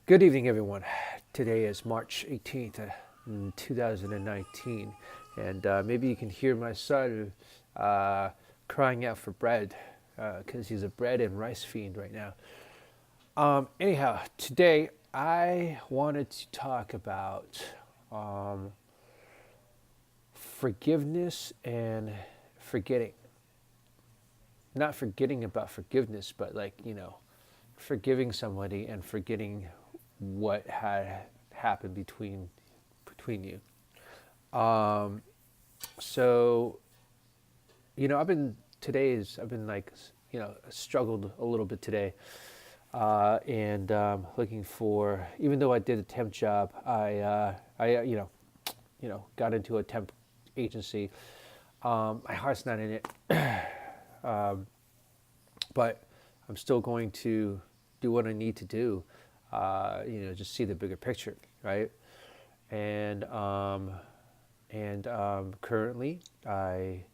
Good evening, everyone. Today is March 18th, 2019, and maybe you can hear my son crying out for bread because he's a bread and rice fiend right now. Anyhow, today I wanted to talk about um, forgiveness and forgetting. Not forgetting about forgiveness, but forgiving somebody and forgetting what had happened between you. Um, so I've been struggled a little bit today, and looking for. Even though I did a temp job, I got into a temp agency. My heart's not in it, but I'm still going to do what I need to do. Just see the bigger picture, right? And currently, I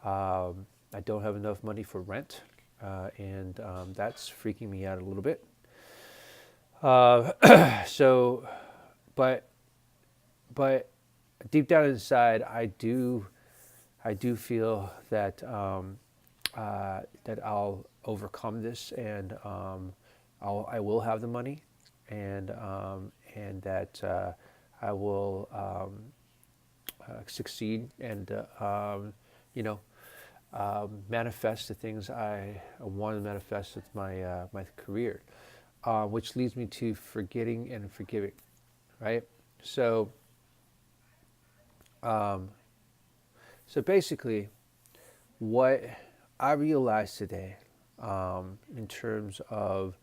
don't have enough money for rent, and that's freaking me out a little bit. So, but but deep down inside, I do feel that that I'll overcome this, and I will have the money, and that I will succeed, and you know manifest the things I want to manifest with my career, which leads me to forgetting and forgiving, right? So um, so basically, what I realized today, in terms of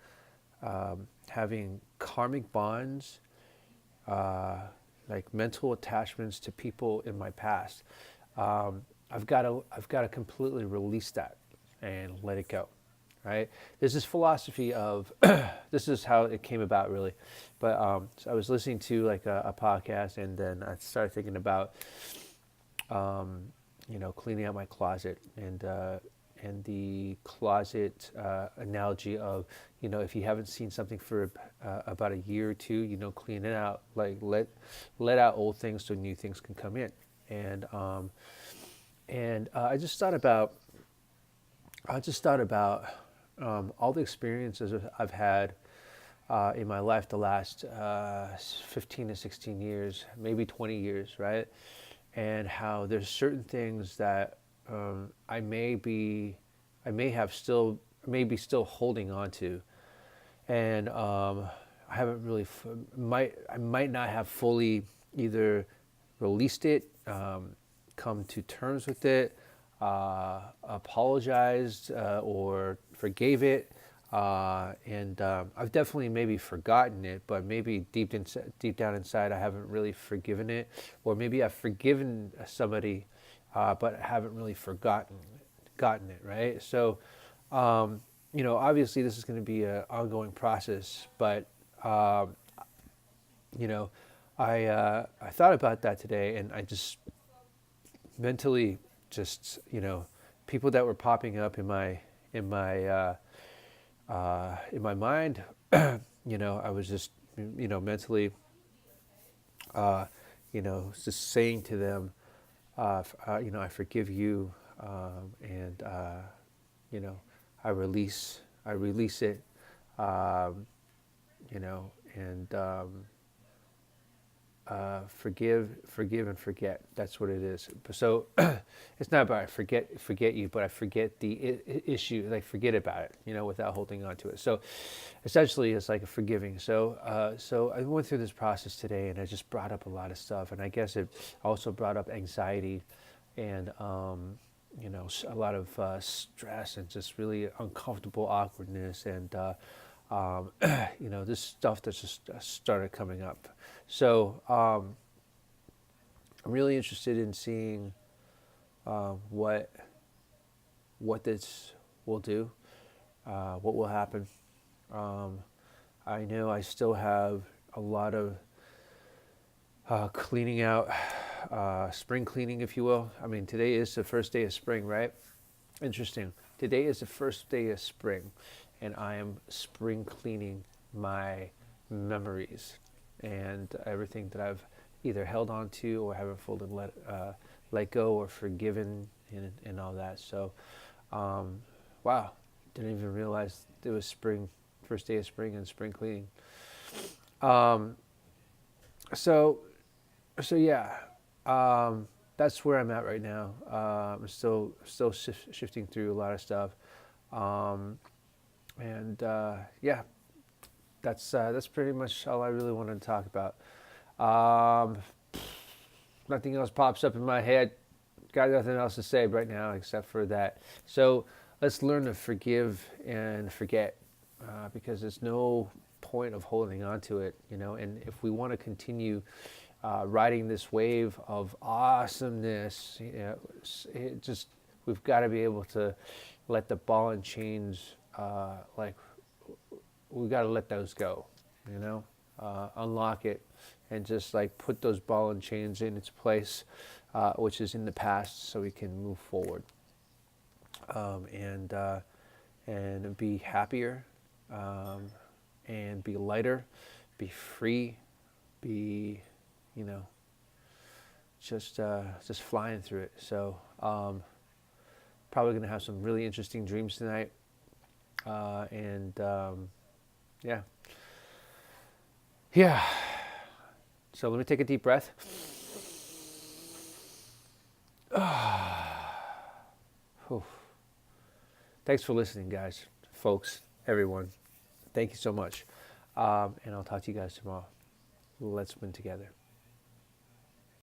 having karmic bonds, uh, like mental attachments to people in my past, I've got to completely release that and let it go. Right? There's this philosophy of this is how it came about, really. But so I was listening to like a podcast, and then I started thinking about cleaning out my closet, and the closet analogy of, if you haven't seen something for about a year or two, clean it out, like let out old things so new things can come in. And I just thought about all the experiences I've had in my life the last 15 to 16 years, maybe 20 years, right? And how there's certain things that I may have still, maybe still holding on to, and I haven't really I might not have fully either released it, come to terms with it, apologized, or forgave it. And I've definitely maybe forgotten it, but maybe deep down inside, I haven't really forgiven it, or maybe I've forgiven somebody, but haven't really gotten it, right? So, obviously, this is going to be an ongoing process, but um, you know, I thought about that today, and I just mentally just people that were popping up in my in my mind. I was just mentally uh, just saying to them, I forgive you, and you know I release it, um, and forgive and forget. That's what it is. So it's not about I forget you, but I forget the issue. Like, forget about it, without holding on to it. So essentially, it's like a forgiving. So I went through this process today, and I just brought up a lot of stuff, and I guess it also brought up anxiety, and a lot of stress, and just really uncomfortable awkwardness, and um, this stuff that just started coming up. So I'm really interested in seeing what this will do, what will happen. Um, I know I still have a lot of cleaning out, spring cleaning, if you will. I mean, today is the first day of spring, right? Interesting. Today is the first day of spring, and I am spring cleaning my memories and everything that I've either held on to or haven't fully let go or forgiven and all that. So, wow, didn't even realize it was spring, first day of spring and spring cleaning. Um, so, so yeah, that's where I'm at right now. I'm still shifting through a lot of stuff, um, and yeah, that's pretty much all I really wanted to talk about. Um, Nothing else pops up in my head. Got nothing else to say right now except for that. So let's learn to forgive and forget, because there's no point of holding on to it, you know. And if we want to continue riding this wave of awesomeness, you know, it just we've got to be able to let the ball and chains, like we got to let those go, you know, unlock it, and just like put those ball and chains in its place, which is in the past, so we can move forward, um, and uh, and be happier, um, and be lighter, be free, be, you know, just flying through it. So probably gonna have some really interesting dreams tonight, and yeah, yeah. So let me take a deep breath. Whew. Thanks for listening, guys, folks, everyone. Thank you so much. And I'll talk to you guys tomorrow. Let's win together.